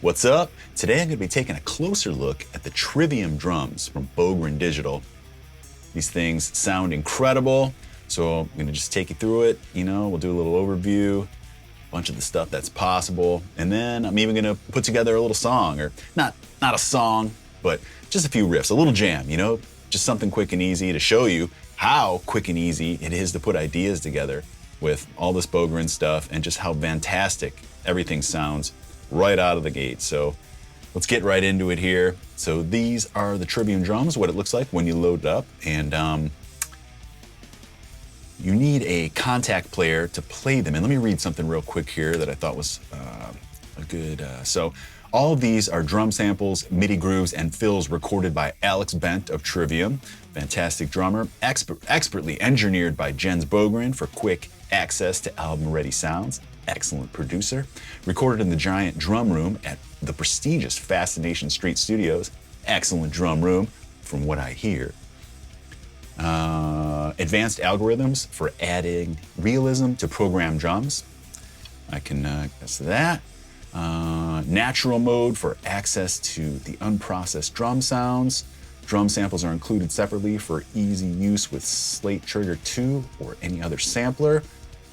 What's up? Today I'm going to be taking a closer look at the Trivium Drums from Bogren Digital. These things sound incredible, so I'm going to just take you through it. We'll do a little overview, a bunch of the stuff that's possible, and then I'm even going to put together a little song, or not a song, but just a few riffs, a little jam, just something quick and easy to show you how quick and easy it is to put ideas together with all this Bogren stuff and just how fantastic everything sounds right out of the gate. So let's get right into it here. So these are the Trivium Drums, what it looks like when you load it up. And you need a contact player to play them. And let me read something real quick here that I thought was a good, so all of these are drum samples, MIDI grooves, and fills recorded by Alex Bent of Trivium, fantastic drummer, expertly engineered by Jens Bogren for quick access to album-ready sounds. Excellent producer. Recorded in the giant drum room at the prestigious Fascination Street Studios. Excellent drum room, from what I hear. Advanced algorithms for adding realism to programmed drums. I can guess that. Natural mode for access to the unprocessed drum sounds. Drum samples are included separately for easy use with Slate Trigger 2 or any other sampler.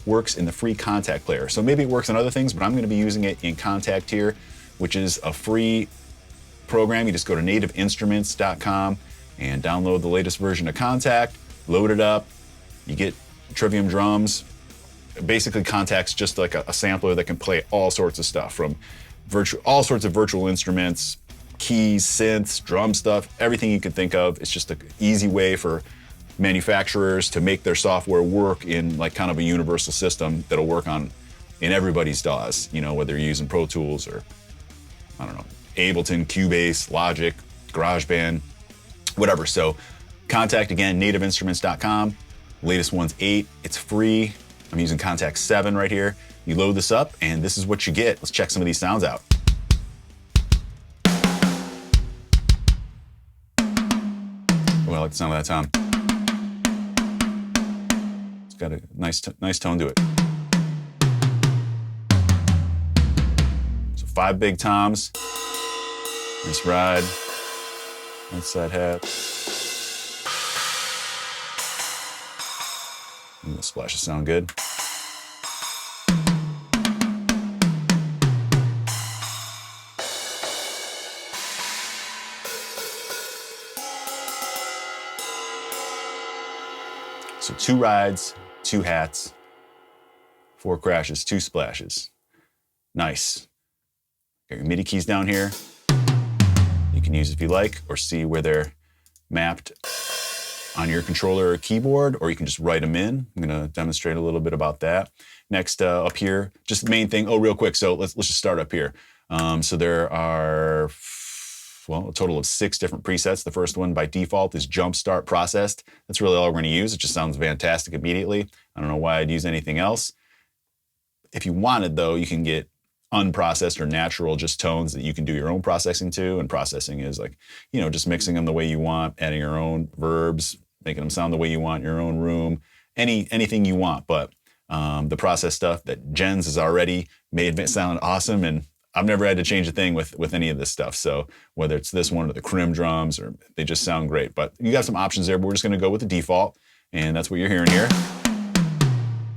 Works in the free Contact player. So maybe it works on other things, but I'm going to be using it in Contact here, which is a free program. You just go to nativeinstruments.com and download the latest version of Contact, load it up, you get Trivium Drums. Basically, Contact's just like a sampler that can play all sorts of stuff, from all sorts of virtual instruments, keys, synths, drum stuff, everything you can think of. It's just an easy way for manufacturers to make their software work in like kind of a universal system that'll work in everybody's DAWs, whether you're using Pro Tools or, I don't know, Ableton, Cubase, Logic, GarageBand, whatever. So Contact, again, nativeinstruments.com. Latest one's 8. It's free. I'm using Contact 7 right here. You load this up, and this is what you get. Let's check some of these sounds out. Oh, I like the sound of that tom. It's got a nice tone to it. So 5 big toms. Nice ride. Nice side hat. And the splashes sound good. So 2 rides, 2 hats, 4 crashes, 2 splashes. Nice. Got your MIDI keys down here. You can use if you like, or see where they're mapped on your controller or keyboard, or you can just write them in. I'm gonna demonstrate a little bit about that. Next, up here, just the main thing. Oh, real quick, so let's just start up here. So there are, a total of 6 different presets. The first one by default is Jumpstart Processed. That's really all we're gonna use. It just sounds fantastic immediately. I don't know why I'd use anything else. If you wanted though, you can get unprocessed or natural, just tones that you can do your own processing to. And processing is like, just mixing them the way you want, adding your own verbs, making them sound the way you want, your own room, anything you want. But the process stuff that Jens has already made sound awesome, and I've never had to change a thing with any of this stuff. So whether it's this one or the Crim drums, or they just sound great. But you got some options there, but we're just gonna go with the default, and that's what you're hearing here.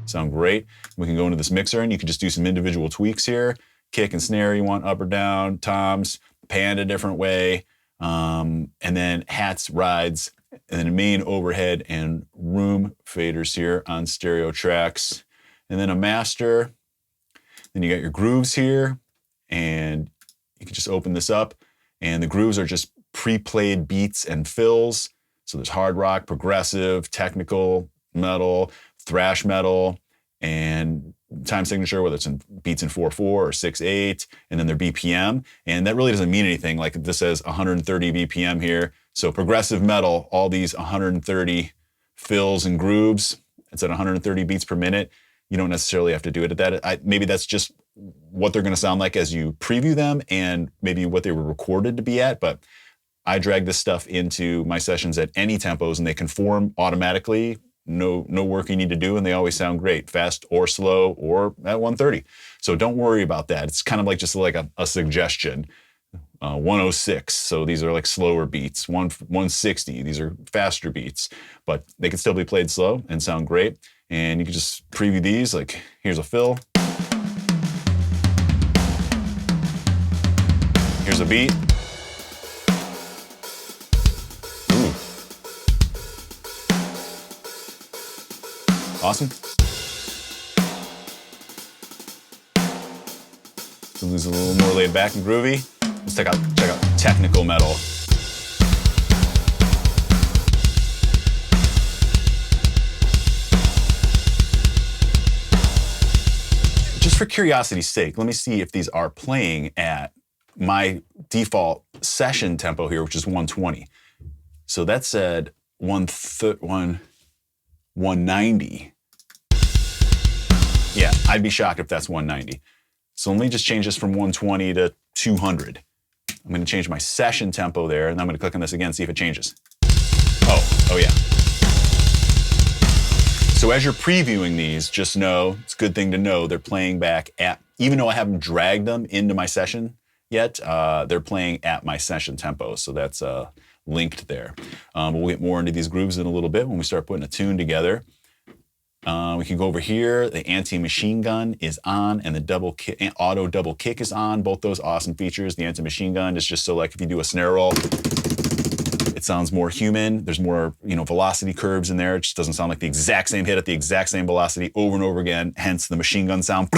Sound great. We can go into this mixer and you can just do some individual tweaks here. Kick and snare you want up or down, toms, pan a different way, and then hats, rides, and then main overhead and room faders here on stereo tracks. And then a master. Then you got your grooves here, and you can just open this up, and the grooves are just pre-played beats and fills. So there's hard rock, progressive, technical, metal, thrash metal, and time signature, whether it's in beats in 4/4 or 6/8, and then their BPM. And that really doesn't mean anything. Like this says 130 BPM here. So progressive metal, all these 130 fills and grooves. It's at 130 beats per minute. You don't necessarily have to do it at that. Maybe that's just what they're going to sound like as you preview them, and maybe what they were recorded to be at. But I drag this stuff into my sessions at any tempos, and they conform automatically no work you need to do, and they always sound great, fast or slow or at 130. So don't worry about that. It's kind of like just like a suggestion. 106, so these are like slower beats. 160, these are faster beats, but they can still be played slow and sound great. And you can just preview these, like here's a fill. Here's a beat. Ooh. Awesome. So this is a little more laid back and groovy. Let's check out technical metal. Just for curiosity's sake, let me see if these are playing at my default session tempo here, which is 120. So that said 190. Yeah, I'd be shocked if that's 190. So let me just change this from 120 to 200. I'm going to change my session tempo there, and I'm going to click on this again, see if it changes. Oh yeah. So as you're previewing these, just know, it's a good thing to know, they're playing back at, even though I haven't dragged them into my session yet, they're playing at my session tempo. So that's linked there. We'll get more into these grooves in a little bit when we start putting a tune together. We can go over here. The anti-machine gun is on, and the auto double kick is on. Both those awesome features. The anti-machine gun is just so like if you do a snare roll, it sounds more human. There's more, velocity curves in there. It just doesn't sound like the exact same hit at the exact same velocity over and over again. Hence the machine gun sound.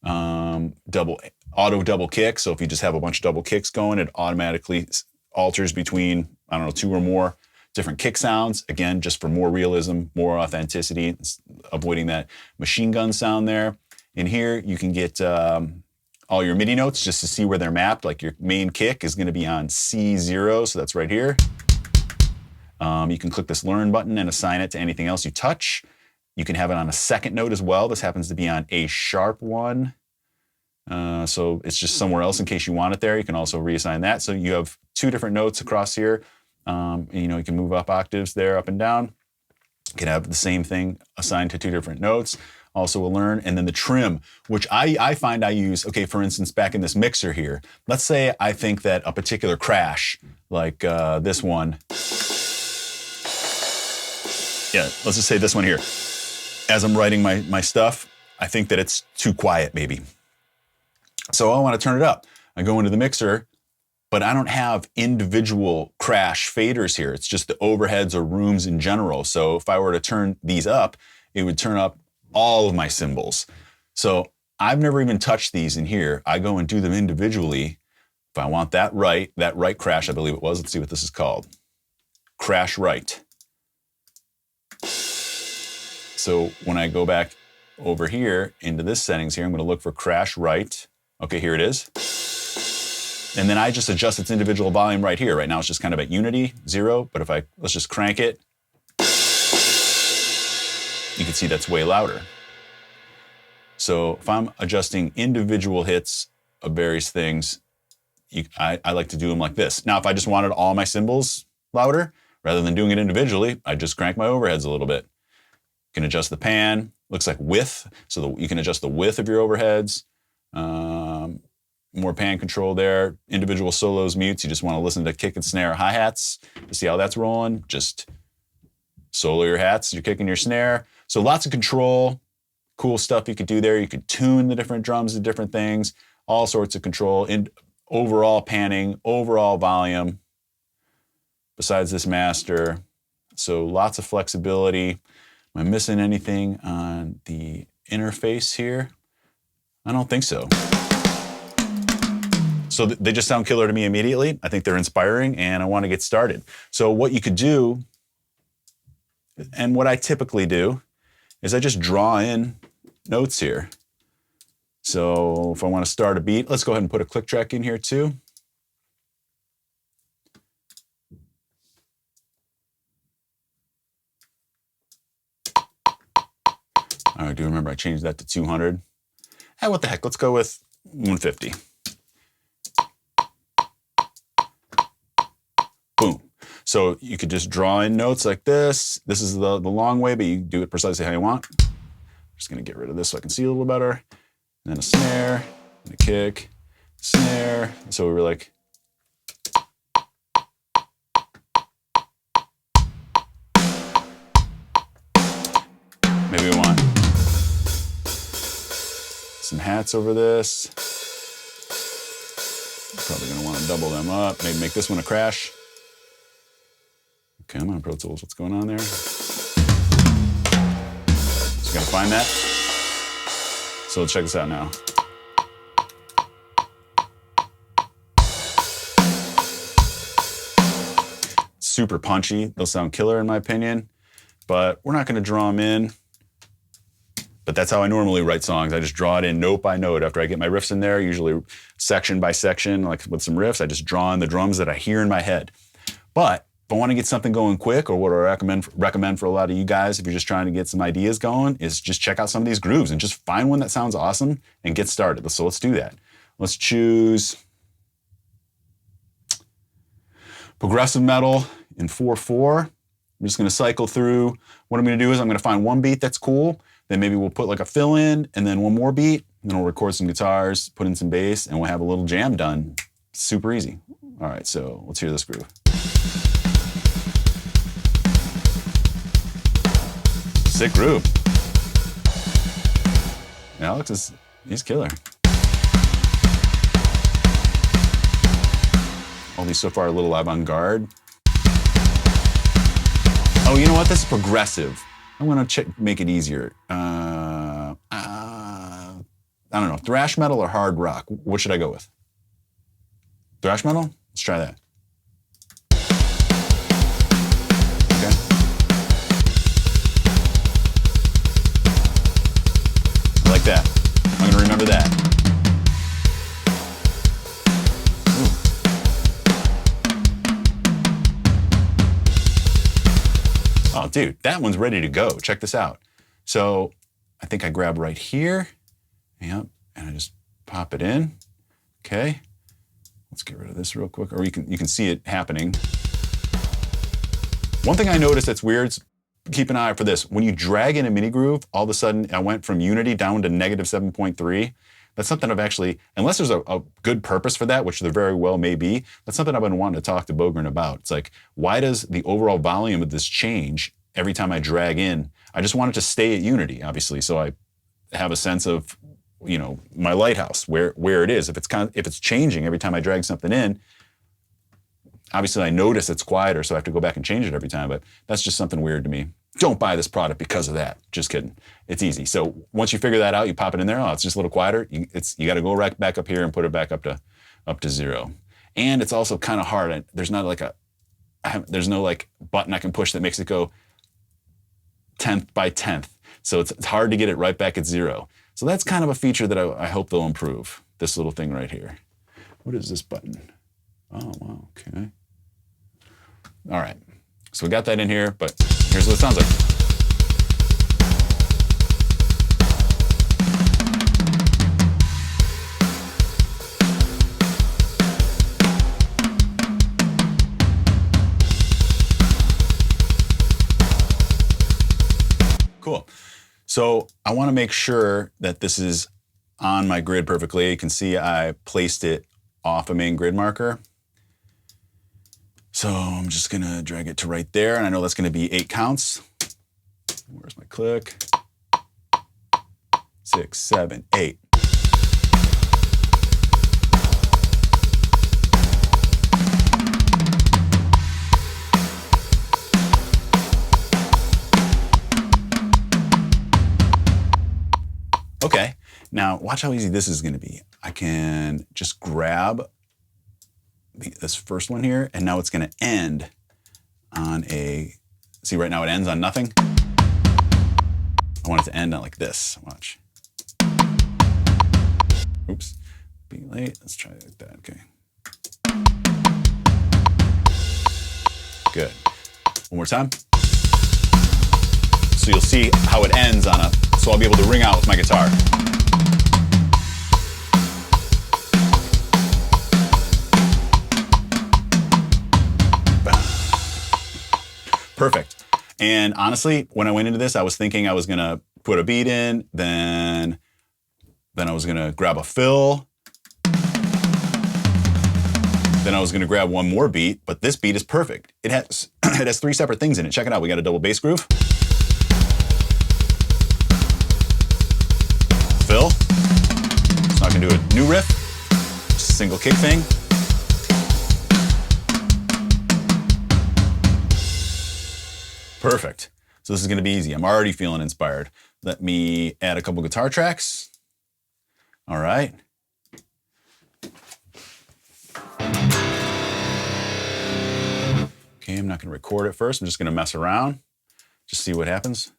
Auto double kick. So if you just have a bunch of double kicks going, it automatically alters between, two or more different kick sounds, again, just for more realism, more authenticity, avoiding that machine gun sound there. In here, you can get all your MIDI notes just to see where they're mapped. Like your main kick is going to be on C0, so that's right here. You can click this Learn button and assign it to anything else you touch. You can have it on a second note as well. This happens to be on A sharp 1. So it's just somewhere else in case you want it there. You can also reassign that. So you have 2 different notes across here. You can move up octaves there, up and down. You can have the same thing assigned to 2 different notes. Also a learn, and then the trim, which I find I use, okay, for instance, back in this mixer here, let's say I think that a particular crash, like this one, yeah, let's just say this one here. As I'm writing my stuff, I think that it's too quiet maybe. So I want to turn it up. I go into the mixer, but I don't have individual crash faders here. It's just the overheads or rooms in general. So if I were to turn these up, it would turn up all of my cymbals. So I've never even touched these in here. I go and do them individually. If I want that right crash, I believe it was. Let's see what this is called. Crash right. So when I go back over here into this settings here, I'm going to look for crash right. Okay, here it is. And then I just adjust its individual volume right here. Right now it's just kind of at unity, 0, but let's just crank it. You can see that's way louder. So if I'm adjusting individual hits of various things, I like to do them like this. Now, if I just wanted all my cymbals louder, rather than doing it individually, I just crank my overheads a little bit. You can adjust the pan, looks like width, so you can adjust the width of your overheads. More pan control there. Individual solos, mutes. You just want to listen to kick and snare hi-hats to see how that's rolling. Just solo your hats, you're kicking your snare. So lots of control, cool stuff you could do there. You could tune the different drums to different things, all sorts of control, in overall panning, overall volume, besides this master. So lots of flexibility. Am I missing anything on the interface here? I don't think so. So they just sound killer to me immediately. I think they're inspiring and I want to get started. So what you could do, and what I typically do, is I just draw in notes here. So if I want to start a beat, let's go ahead and put a click track in here too. I do remember I changed that to 200. Hey, what the heck, let's go with 150. Boom. So you could just draw in notes like this. This is the long way, but you do it precisely how you want. Just gonna get rid of this so I can see a little better. And then a snare, and a kick, snare. So we were like, maybe we want some hats over this. Probably gonna want to double them up. Maybe make this one a crash. Okay, I'm on Pro Tools. What's going on there? Just gotta find that. So let's check this out now. Super punchy. They'll sound killer in my opinion, but we're not gonna draw them in. But that's how I normally write songs. I just draw it in note by note. After I get my riffs in there, usually section by section, like with some riffs, I just draw in the drums that I hear in my head. But if I want to get something going quick, or what I recommend for a lot of you guys, if you're just trying to get some ideas going, is just check out some of these grooves and just find one that sounds awesome and get started. So let's do that. Let's choose progressive metal in 4/4. I'm just going to cycle through. What I'm going to do is I'm going to find one beat that's cool. Then maybe we'll put like a fill in and then one more beat. And then we'll record some guitars, put in some bass, and we'll have a little jam done. Super easy. All right, so let's hear this groove. Sick groove. Alex he's killer. All these so far are a little avant-garde. Oh, you know what? This is progressive. I'm gonna make it easier. I don't know, thrash metal or hard rock? What should I go with? Thrash metal? Let's try that. Okay. I like that. I'm gonna remember that. Ooh. Oh, dude, that one's ready to go. Check this out. So I think I grab right here. Yep, and I just pop it in. Okay. Let's get rid of this real quick, or you can see it happening. One thing I noticed that's weird, keep an eye out for this. When you drag in a mini groove, all of a sudden I went from unity down to -7.3. That's something I've actually, unless there's a good purpose for that, which there very well may be, that's something I've been wanting to talk to Bogren about. It's like, why does the overall volume of this change every time I drag in? I just want it to stay at unity, obviously, so I have a sense of, you know, my lighthouse, where it is. If it's changing every time I drag something in, obviously I notice it's quieter, so I have to go back and change it every time, but that's just something weird to me. Don't buy this product because of that. Just kidding. It's easy. So once you figure that out, you pop it in there. Oh, it's just a little quieter. You got to go right back up here and put it back up to 0. And it's also kind of hard. There's not like there's no like button I can push that makes it go 10th by 10th. So it's hard to get it right back at 0. So that's kind of a feature that I hope they'll improve. This little thing right here. What is this button? Oh, wow, okay. All right, so we got that in here, but here's what it sounds like. Cool. So I want to make sure that this is on my grid perfectly. You can see I placed it off a main grid marker. So I'm just gonna drag it to right there, and I know that's gonna be 8 counts. Where's my click? 6, 7, 8. Okay, now watch how easy this is gonna be. I can just grab this first one here, and now it's gonna end on see right now it ends on nothing. I want it to end on like this, watch. Oops, being late, let's try it like that, okay. Good, one more time. So you'll see how it ends on so I'll be able to ring out with my guitar. Perfect. And honestly, when I went into this, I was thinking I was gonna put a beat in, then I was gonna grab a fill, then I was gonna grab one more beat, but this beat is perfect. It has it has 3 separate things in it. Check it out. We got a double bass groove, fill. It's not gonna do a new riff, just a single kick thing. Perfect. So this is gonna be easy. I'm already feeling inspired. Let me add a couple guitar tracks. All right. Okay, I'm not gonna record it first. I'm just gonna mess around, just see what happens.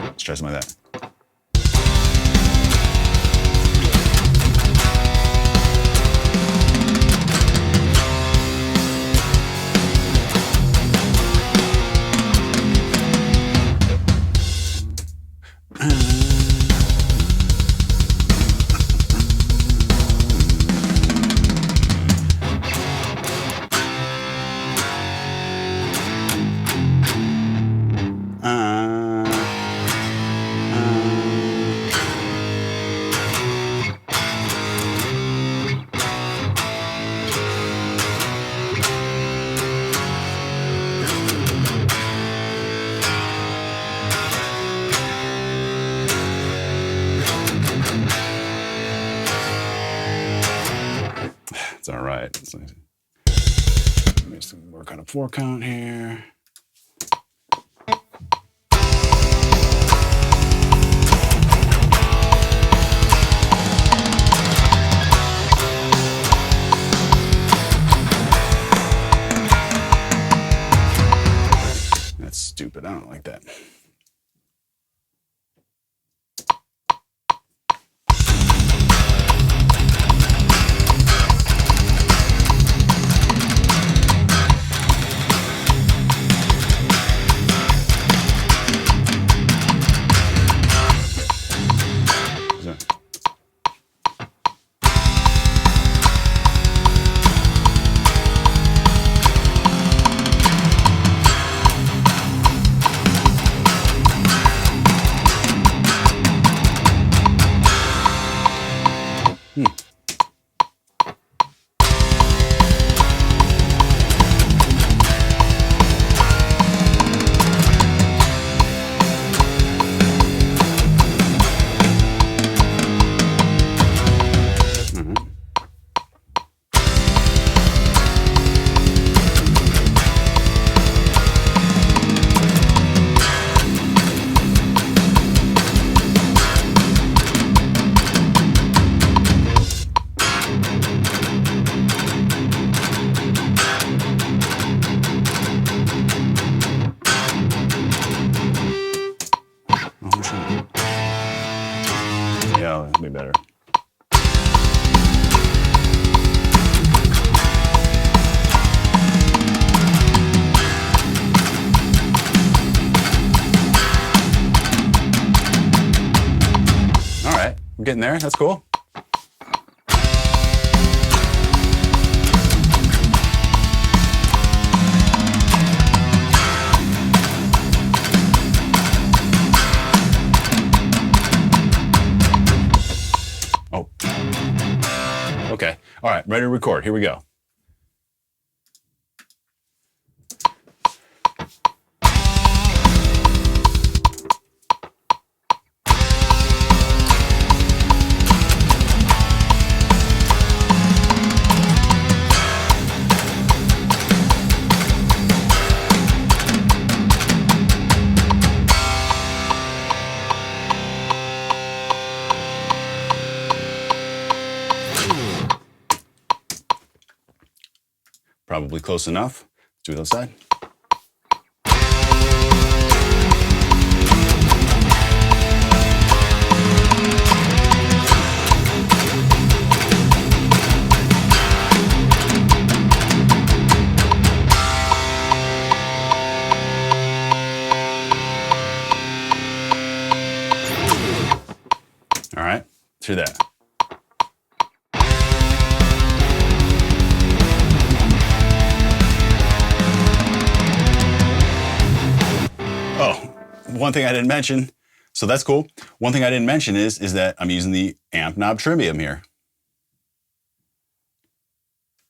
Let's try something like that. It's all right. Let me just work on a 4 count here. That's stupid. I don't like that. Yeah, it'll be better. All right, we're getting there. That's cool. Oh. Okay. All right, ready to record. Here we go. Probably close enough. Let's do the other side. Let's hear that. Oh, one thing I didn't mention, so that's cool. One thing I didn't mention is that I'm using the amp knob Trivium here.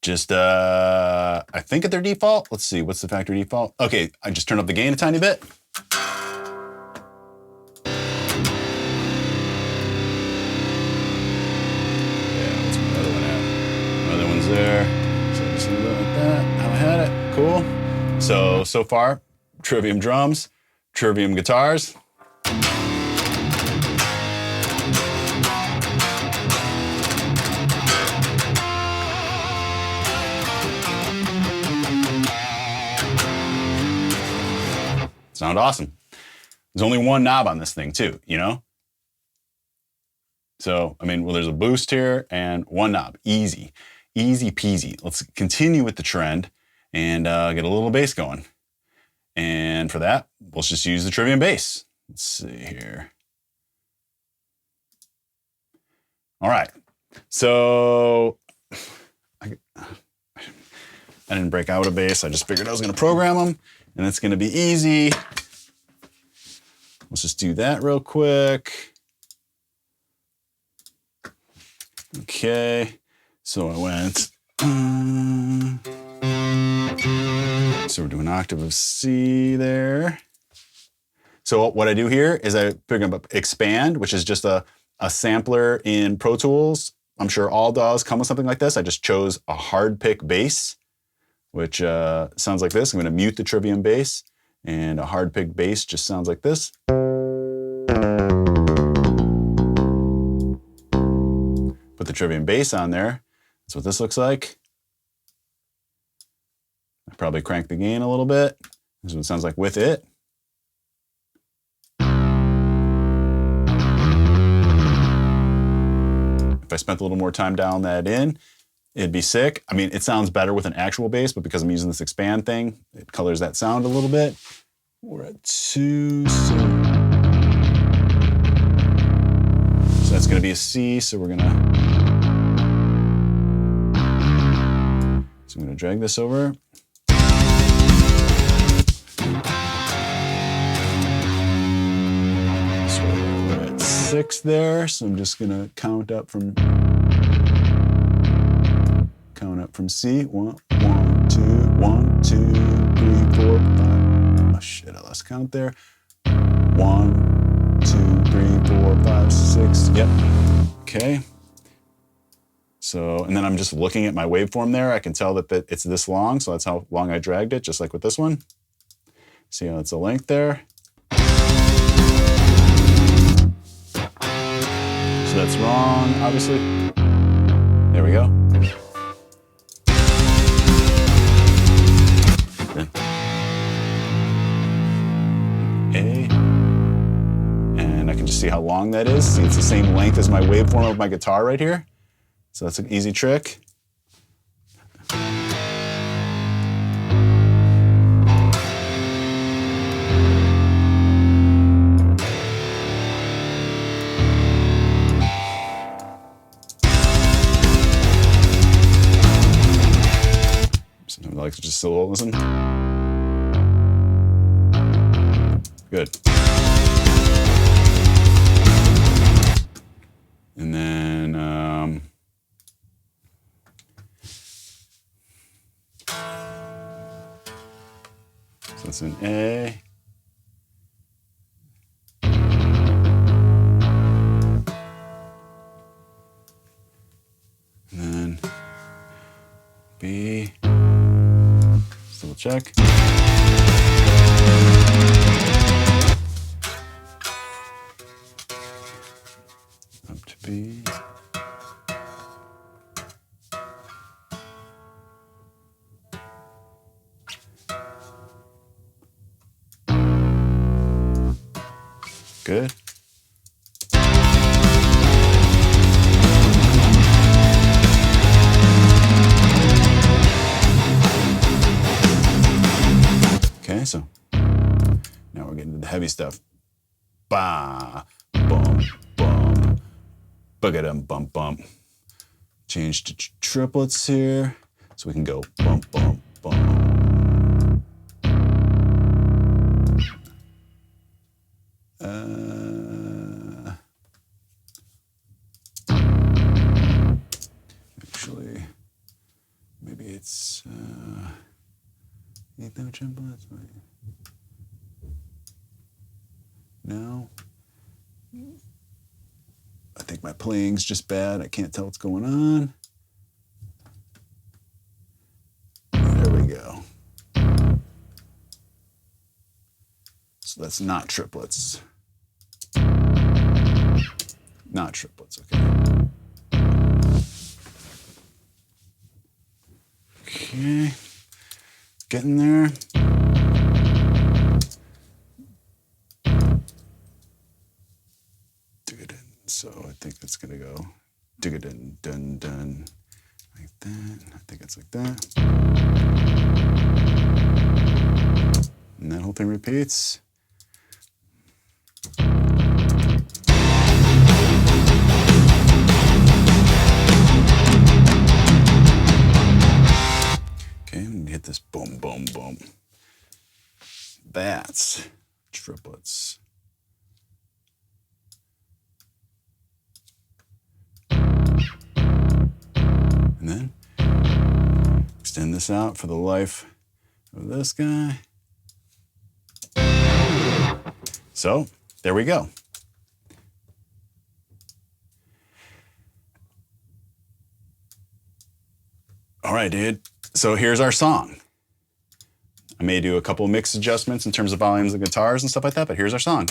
Just, I think at their default. Let's see, what's the factory default? Okay, I just turned up the gain a tiny bit. Yeah, what's my other one at? My other one's there. So just leave it like that. How I had it, cool. So far, Trivium Drums, Trivium Guitars. Sound awesome. There's only one knob on this thing too, you know? So, I mean, well, there's a boost here and one knob, easy, easy peasy. Let's continue with the trend and get a little bass going. And for that, let's just use the Trivium bass. Let's see here. All right, so I didn't break out a bass. I just figured I was gonna program them and it's gonna be easy. Let's just do that real quick. Okay, so I went, so we're doing an octave of C there. So what I do here is I figure out expand, which is just a sampler in Pro Tools. I'm sure all DAWs come with something like this. I just chose a hard pick bass, which sounds like this. I'm gonna mute the Trivium bass, and a hard pick bass just sounds like this. Put the Trivium bass on there. That's what this looks like. I probably crank the gain a little bit. This is what it sounds like with it. If I spent a little more time dialing that in, it'd be sick. I mean, it sounds better with an actual bass, but because I'm using this expand thing, it colors that sound a little bit. We're at 2, so that's gonna be a C, so we're gonna, so I'm gonna drag this over. So we're at 6 there, so I'm just gonna count up from C. 1, 2, 1, 2, 3, 4, 5. Oh shit, I lost count there. 1, 2, 3, 4, 5, 6. Yep. Okay. So, and then I'm just looking at my waveform there. I can tell that it's this long, so that's how long I dragged it, just like with this one. See how it's a length there. So that's wrong, obviously. There we go. Then A. And I can just see how long that is. See, it's the same length as my waveform of my guitar right here. So that's an easy trick. Sometimes I like to just still listen. Good. And then, so that's an A. And then B. Double check. Up to B. Good. Okay, so now we're getting to the heavy stuff. Ba, boom, boom, Bugga-dum bump bump. Change to triplets here, so we can go bump bump bump. Actually, maybe it's ain't no triplets. No. I think my playing's just bad. I can't tell what's going on. There we go. So that's not triplets. Not triplets, okay. Okay, getting there. So I think that's gonna go dun dun dun like that. I think it's like that. And that whole thing repeats. Okay, I'm gonna hit this boom, boom, boom. That's triplets. And then extend this out for the life of this guy. So there we go. All right, dude. So here's our song. I may do a couple of mix adjustments in terms of volumes of guitars and stuff like that, but here's our song.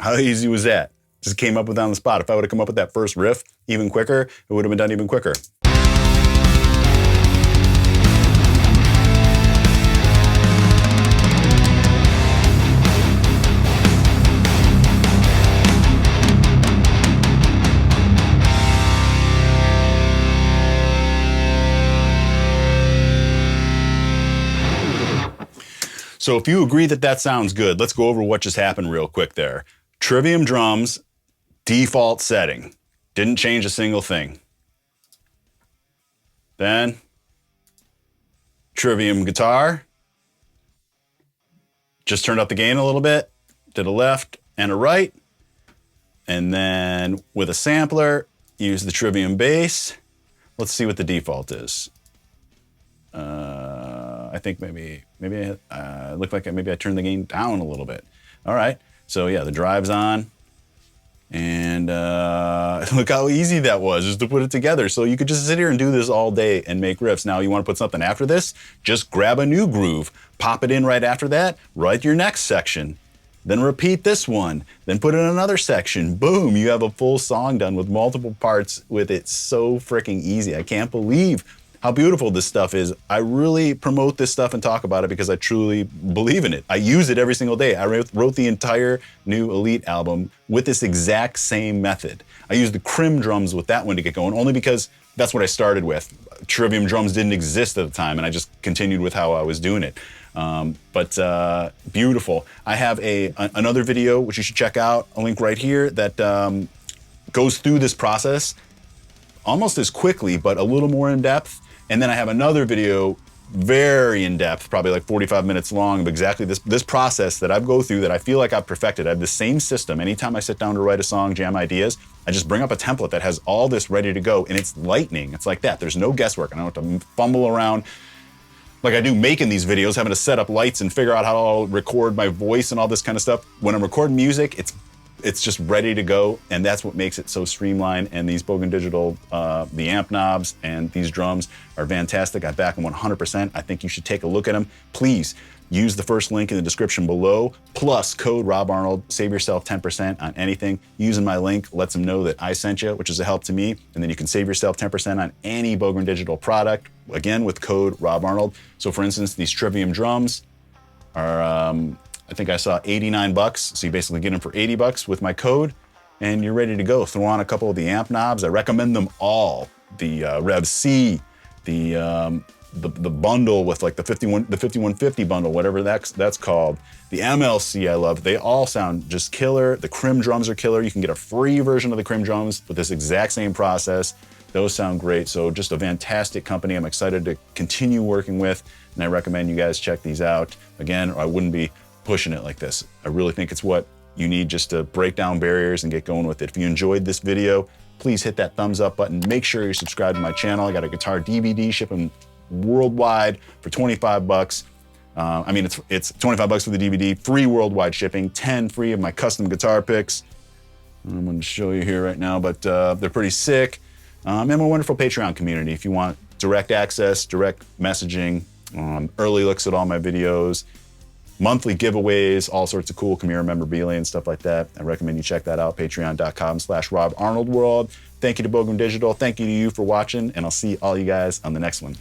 How easy was that? Just came up with it on the spot. If I would have come up with that first riff even quicker, it would have been done even quicker. So if you agree that that sounds good, let's go over what just happened real quick there. Trivium Drums, default setting. Didn't change a single thing. Then, Trivium guitar. Just turned up the gain a little bit. Did a left and a right. And then with a sampler, use the Trivium bass. Let's see what the default is. I think maybe I looked like maybe I turned the gain down a little bit. All right, so yeah, the drive's on. And look how easy that was just to put it together. So you could just sit here and do this all day and make riffs. Now you want to put something after this, just grab a new groove, pop it in right after that, write your next section, then repeat this one, then put in another section. Boom, you have a full song done with multiple parts with it so freaking easy. I can't believe how beautiful this stuff is. I really promote this stuff and talk about it because I truly believe in it. I use it every single day. I wrote the entire new Elite album with this exact same method. I used the Crim drums with that one to get going, only because that's what I started with. Trivium Drums didn't exist at the time, and I just continued with how I was doing it. But beautiful. I have another video, which you should check out, a link right here, that goes through this process almost as quickly, but a little more in depth. And then I have another video, very in depth, probably like 45 minutes long, of exactly this process that I go through that I feel like I've perfected. I have the same system. Anytime I sit down to write a song, jam ideas, I just bring up a template that has all this ready to go, and it's lightning. It's like that. There's no guesswork. I don't have to fumble around like I do making these videos, having to set up lights and figure out how I'll record my voice and all this kind of stuff. When I'm recording music, it's just ready to go, and that's what makes it so streamlined. And these Bogren Digital, the amp knobs and these drums are fantastic. I back them 100%. I think you should take a look at them. Please use the first link in the description below, plus code Rob Arnold. Save yourself 10% on anything. Using my link lets them know that I sent you, which is a help to me. And then you can save yourself 10% on any Bogren Digital product, again, with code Rob Arnold. So for instance, these Trivium drums are I think I saw 89 bucks. So you basically get them for 80 bucks with my code and you're ready to go. Throw on a couple of the amp knobs. I recommend them all. The Rev C, the bundle with like the 5150 bundle, whatever that's called. The MLC I love. They all sound just killer. The Crim drums are killer. You can get a free version of the Crim drums with this exact same process. Those sound great. So just a fantastic company I'm excited to continue working with, and I recommend you guys check these out. Again, I wouldn't be pushing it like this. I really think it's what you need just to break down barriers and get going with it. If you enjoyed this video, please hit that thumbs up button. Make sure you're subscribed to my channel. I got a guitar DVD shipping worldwide for 25 bucks. I mean, it's 25 bucks for the DVD, free worldwide shipping, 10 free of my custom guitar picks. I'm going to show you here right now, but they're pretty sick. And a wonderful Patreon community if you want direct access, direct messaging, early looks at all my videos, monthly giveaways, all sorts of cool Chimera memorabilia and stuff like that. I recommend you check that out, patreon.com/RobArnoldWorld. Thank you to Bogren Digital. Thank you to you for watching, and I'll see all you guys on the next one.